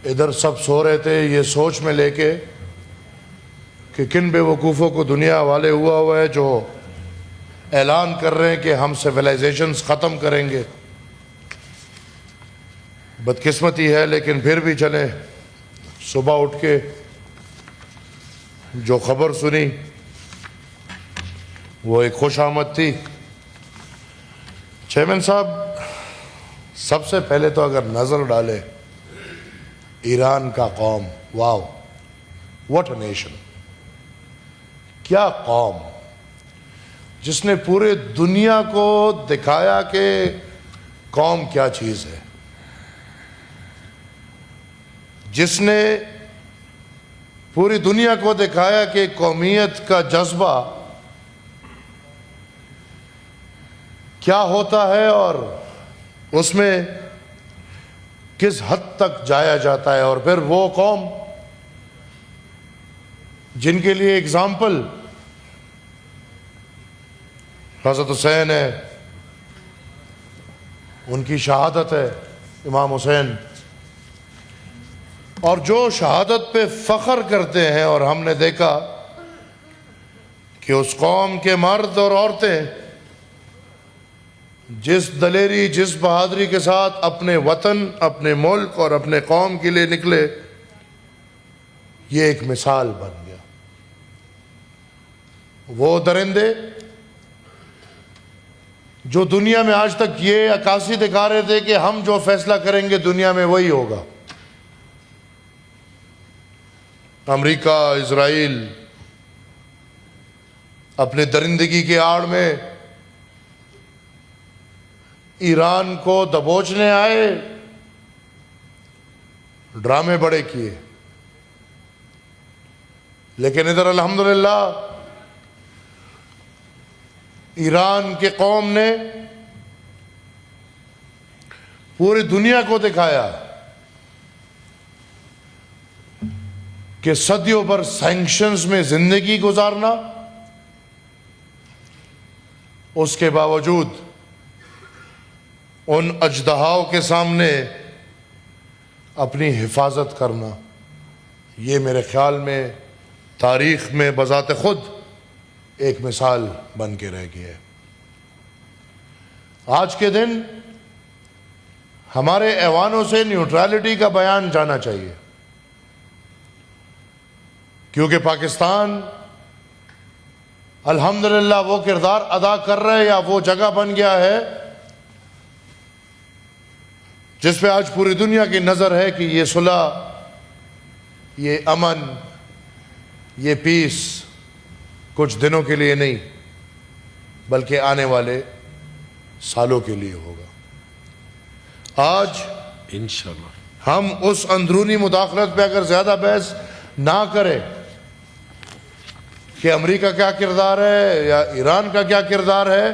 ادھر سب سو رہے تھے یہ سوچ میں لے کے کہ کن بے وقوفوں کو دنیا والے ہوا ہے جو اعلان کر رہے ہیں کہ ہم سویلائزیشنز ختم کریں گے. بدقسمتی ہے لیکن پھر بھی چلیں. صبح اٹھ کے جو خبر سنی وہ ایک خوش آمد تھی. چیئرمین صاحب سب سے پہلے تو اگر نظر ڈالے ایران کا قوم, واو واٹ اے نیشن, کیا قوم جس نے پورے دنیا کو دکھایا کہ قوم کیا چیز ہے, جس نے پوری دنیا کو دکھایا کہ قومیت کا جذبہ کیا ہوتا ہے اور اس میں کس حد تک جایا جاتا ہے. اور پھر وہ قوم جن کے لیے اگزامپل حضرت حسین ہے, ان کی شہادت ہے امام حسین, اور جو شہادت پہ فخر کرتے ہیں. اور ہم نے دیکھا کہ اس قوم کے مرد اور عورتیں جس دلیری جس بہادری کے ساتھ اپنے وطن, اپنے ملک اور اپنے قوم کے لیے نکلے, یہ ایک مثال بن گیا. وہ درندے جو دنیا میں آج تک یہ عکاسی دکھا رہے تھے کہ ہم جو فیصلہ کریں گے دنیا میں وہی ہوگا, امریکہ, اسرائیل, اپنے درندگی کے آڑ میں ایران کو دبوچنے آئے, ڈرامے بڑے کیے. لیکن ادھر الحمدللہ ایران کے قوم نے پوری دنیا کو دکھایا کہ صدیوں پر سینکشنز میں زندگی گزارنا, اس کے باوجود ان اژدہاؤں کے سامنے اپنی حفاظت کرنا, یہ میرے خیال میں تاریخ میں بذات خود ایک مثال بن کے رہ گئی ہے. آج کے دن ہمارے ایوانوں سے نیوٹرلٹی کا بیان جانا چاہیے, کیونکہ پاکستان الحمدللہ وہ کردار ادا کر رہا ہے یا وہ جگہ بن گیا ہے جس پہ آج پوری دنیا کی نظر ہے کہ یہ صلح, یہ امن, یہ پیس کچھ دنوں کے لیے نہیں بلکہ آنے والے سالوں کے لیے ہوگا. آج انشاءاللہ ہم اس اندرونی مداخلت پہ اگر زیادہ بحث نہ کریں کہ امریکہ کیا کردار ہے یا ایران کا کیا کردار ہے,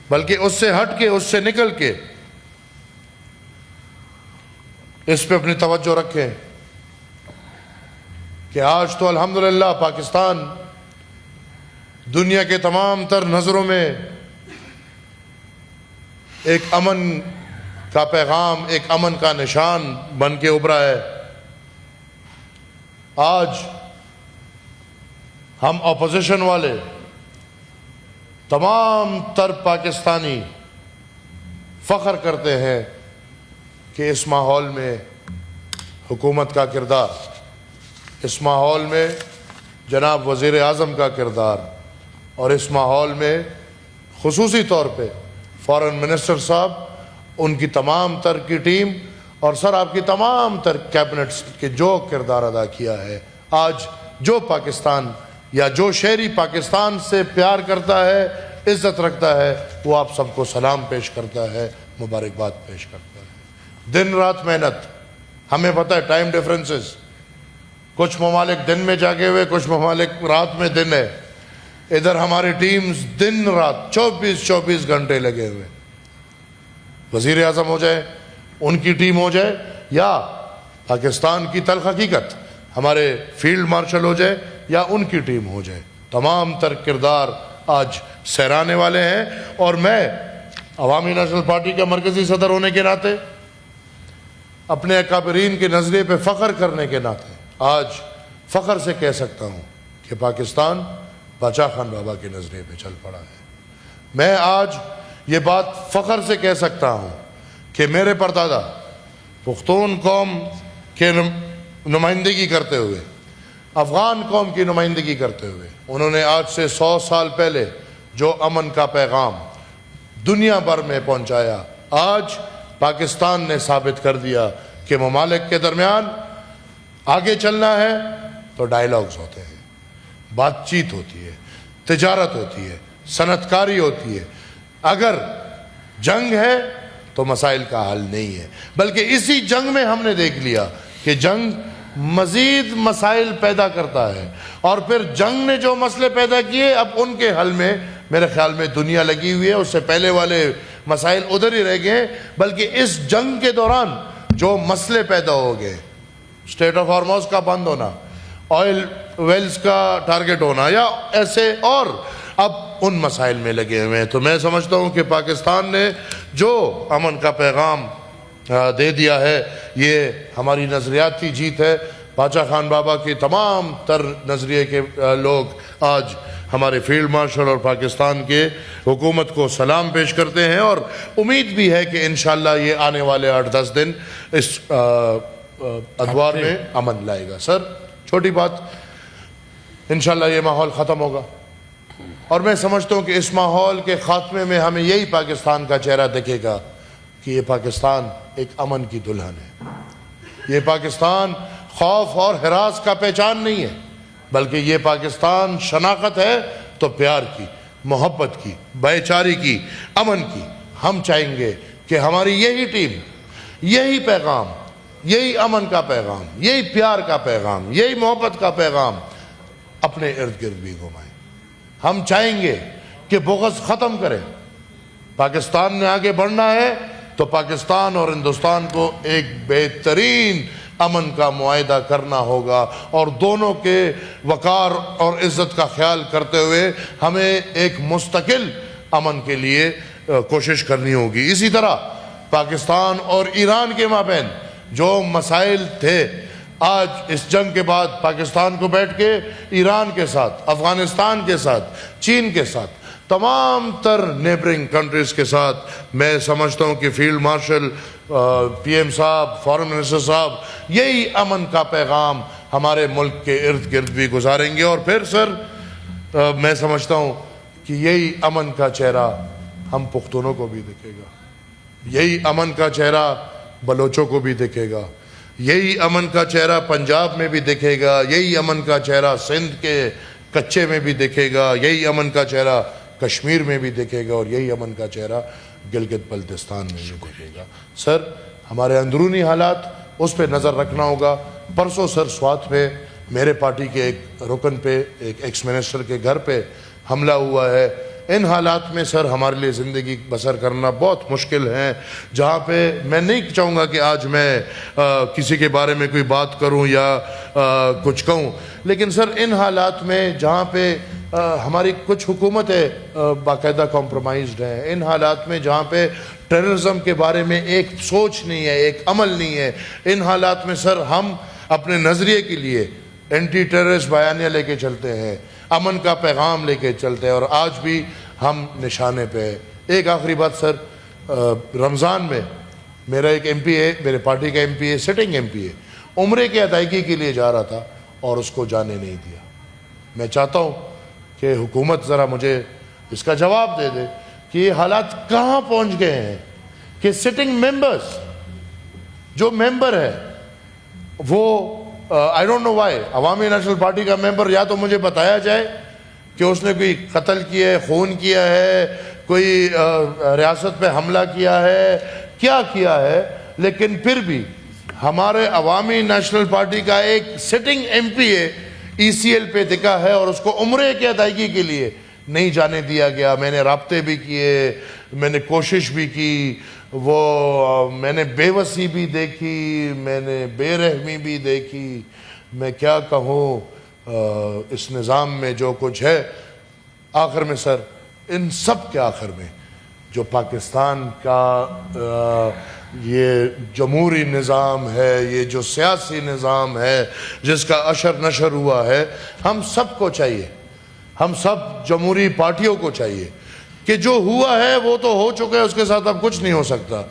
بلکہ اس سے ہٹ کے, اس سے نکل کے اس پہ اپنی توجہ رکھیں کہ آج تو الحمدللہ پاکستان دنیا کے تمام تر نظروں میں ایک امن کا پیغام, ایک امن کا نشان بن کے ابھرا ہے. آج ہم اپوزیشن والے تمام تر پاکستانی فخر کرتے ہیں کہ اس ماحول میں حکومت کا کردار, اس ماحول میں جناب وزیر اعظم کا کردار, اور اس ماحول میں خصوصی طور پہ فارن منسٹر صاحب, ان کی تمام تر کی ٹیم اور سر آپ کی تمام تر کیبنٹس کے جو کردار ادا کیا ہے. آج جو پاکستان یا جو شہری پاکستان سے پیار کرتا ہے, عزت رکھتا ہے, وہ آپ سب کو سلام پیش کرتا ہے, مبارکباد پیش کرتا ہے. دن رات محنت, ہمیں پتہ ہے ٹائم ڈیفرنسز, کچھ ممالک دن میں جاگے ہوئے, کچھ ممالک رات میں دن ہے. ادھر ہماری ٹیمز دن رات 24 گھنٹے لگے ہوئے. وزیر اعظم ہو جائے, ان کی ٹیم ہو جائے, یا پاکستان کی تلخ حقیقت ہمارے فیلڈ مارشل ہو جائے یا ان کی ٹیم ہو جائے, تمام تر کردار آج سہرانے والے ہیں. اور میں عوامی نیشنل پارٹی کا مرکزی صدر ہونے کے ناطے اپنے اکابرین کے نظریے پہ فخر کرنے کے ناطے آج فخر سے کہہ سکتا ہوں کہ پاکستان باچا خان بابا کے نظریے پہ چل پڑا ہے۔ میں آج یہ بات فخر سے کہہ سکتا ہوں کہ میرے پردادا پختون قوم کے نمائندگی کرتے ہوئے، افغان قوم کی نمائندگی کرتے ہوئے، انہوں نے آج سے 100 سال پہلے جو امن کا پیغام دنیا بھر میں پہنچایا، آج پاکستان نے ثابت کر دیا کہ ممالک کے درمیان آگے چلنا ہے تو ڈائیلاگز ہوتے ہیں، بات چیت ہوتی ہے، تجارت ہوتی ہے، صنعت کاری ہوتی ہے۔ اگر جنگ ہے تو مسائل کا حل نہیں ہے، بلکہ اسی جنگ میں ہم نے دیکھ لیا کہ جنگ مزید مسائل پیدا کرتا ہے، اور پھر جنگ نے جو مسئلے پیدا کیے اب ان کے حل میں میرے خیال میں دنیا لگی ہوئی ہے۔ اس سے پہلے والے مسائل ادھر ہی رہ گئے، بلکہ اس جنگ کے دوران جو مسئلے پیدا ہو گئے، اسٹریٹ آف ہارموز کا بند ہونا، آئل ویلز کا ٹارگٹ ہونا، یا ایسے اور اب ان مسائل میں لگے ہوئے ہیں۔ تو میں سمجھتا ہوں کہ پاکستان نے جو امن کا پیغام دے دیا ہے یہ ہماری نظریاتی جیت ہے۔ باچا خان بابا کے تمام تر نظریے کے لوگ آج ہمارے فیلڈ مارشل اور پاکستان کے حکومت کو سلام پیش کرتے ہیں، اور امید بھی ہے کہ انشاءاللہ یہ آنے والے 8-10 دن اس ادوار میں امن لائے گا۔ سر چھوٹی بات، انشاءاللہ یہ ماحول ختم ہوگا، اور میں سمجھتا ہوں کہ اس ماحول کے خاتمے میں ہمیں یہی پاکستان کا چہرہ دکھے گا کہ یہ پاکستان ایک امن کی دلہن ہے۔ یہ پاکستان خوف اور ہراس کا پہچان نہیں ہے، بلکہ یہ پاکستان شناخت ہے تو پیار کی، محبت کی، بھائی چارے کی، امن کی۔ ہم چاہیں گے کہ ہماری یہی ٹیم یہی پیغام، یہی امن کا پیغام، یہی پیار کا پیغام، یہی محبت کا پیغام اپنے ارد گرد بھی گھمائیں۔ ہم چاہیں گے کہ بغض ختم کریں۔ پاکستان نے آگے بڑھنا ہے تو پاکستان اور ہندوستان کو ایک بہترین امن کا معاہدہ کرنا ہوگا، اور دونوں کے وقار اور عزت کا خیال کرتے ہوئے ہمیں ایک مستقل امن کے لیے کوشش کرنی ہوگی۔ اسی طرح پاکستان اور ایران کے مابین جو مسائل تھے، آج اس جنگ کے بعد پاکستان کو بیٹھ کے ایران کے ساتھ، افغانستان کے ساتھ، چین کے ساتھ، تمام تر نیبرنگ کنٹریز کے ساتھ میں سمجھتا ہوں کہ فیلڈ مارشل، پی ایم صاحب، فارن منسٹر صاحب یہی امن کا پیغام ہمارے ملک کے ارد گرد بھی گزاریں گے، اور پھر سر میں سمجھتا ہوں کہ یہی امن کا چہرہ ہم پختونوں کو بھی دکھے گا، یہی امن کا چہرہ بلوچوں کو بھی دکھے گا، یہی امن کا چہرہ پنجاب میں بھی دکھے گا، یہی امن کا چہرہ سندھ کے کچے میں بھی دکھے گا، یہی امن کا چہرہ کشمیر میں بھی دکھے گا، اور یہی امن کا چہرہ گلگت بلتستان میں بھی دکھے گا۔ سر ہمارے اندرونی حالات اس پہ نظر رکھنا ہوگا۔ پرسوں سر سوات پہ میرے پارٹی کے ایک رکن پہ، ایک ایکس منسٹر کے گھر پہ حملہ ہوا ہے۔ ان حالات میں سر ہمارے لیے زندگی بسر کرنا بہت مشکل ہے، جہاں پہ میں نہیں چاہوں گا کہ آج میں کسی کے بارے میں کوئی بات کروں یا کچھ کہوں، لیکن سر ان حالات میں جہاں پہ ہماری کچھ حکومتیں باقاعدہ کمپرومائزڈ ہیں، ان حالات میں جہاں پہ ٹیررزم کے بارے میں ایک سوچ نہیں ہے، ایک عمل نہیں ہے، ان حالات میں سر ہم اپنے نظریے کے لیے اینٹی ٹیررسٹ بیانیہ لے کے چلتے ہیں، امن کا پیغام لے کے چلتے ہیں، اور آج بھی ہم نشانے پہ ہیں۔ ایک آخری بات سر، رمضان میں میرا ایک ایم پی ہے، میرے پارٹی کا ایم پی ہے، سٹنگ ایم پی ہے، عمرے کی ادائیگی کے لیے جا رہا تھا اور اس کو جانے نہیں دیا۔ میں چاہتا ہوں کہ حکومت ذرا مجھے اس کا جواب دے دے کہ یہ حالات کہاں پہنچ گئے ہیں کہ سٹنگ ممبرز، جو ممبر ہے وہ آئی ڈونٹ نو وائی، عوامی نیشنل پارٹی کا ممبر، یا تو مجھے بتایا جائے کہ اس نے کوئی قتل کیا ہے، خون کیا ہے، کوئی ریاست پہ حملہ کیا ہے، کیا کیا ہے، لیکن پھر بھی ہمارے عوامی نیشنل پارٹی کا ایک سٹنگ ایم پی ہے، ای سی ایل پہ دکھا ہے اور اس کو عمرے کی ادائیگی کے لیے نہیں جانے دیا گیا۔ میں نے رابطے بھی کیے، میں نے کوشش بھی کی، میں نے بے وسی بھی دیکھی، میں نے بے رحمی بھی دیکھی، میں کیا کہوں اس نظام میں جو کچھ ہے۔ آخر میں سر ان سب کے آخر میں جو پاکستان کا یہ جمہوری نظام ہے، یہ جو سیاسی نظام ہے جس کا اشر نشر ہوا ہے، ہم سب کو چاہیے، ہم سب جمہوری پارٹیوں کو چاہیے کہ جو ہوا ہے وہ تو ہو چکا ہے، اس کے ساتھ اب کچھ نہیں ہو سکتا،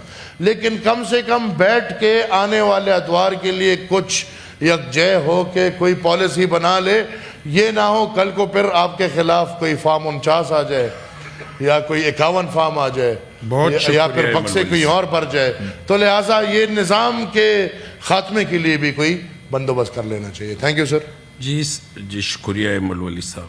لیکن کم سے کم بیٹھ کے آنے والے ادوار کے لیے کچھ یکجہ ہو کے کوئی پالیسی بنا لے. یہ نہ ہو کل کو پھر آپ کے خلاف کوئی فارم 49 آ جائے یا کوئی 51 فارم آ جائے یا پھر بکسے کوئی اور بھر جائے. تو لہٰذا یہ نظام کے خاتمے کے لیے بھی کوئی بندوبست کر لینا چاہیے. Thank you sir. جی شکریہ ملولی صاحب.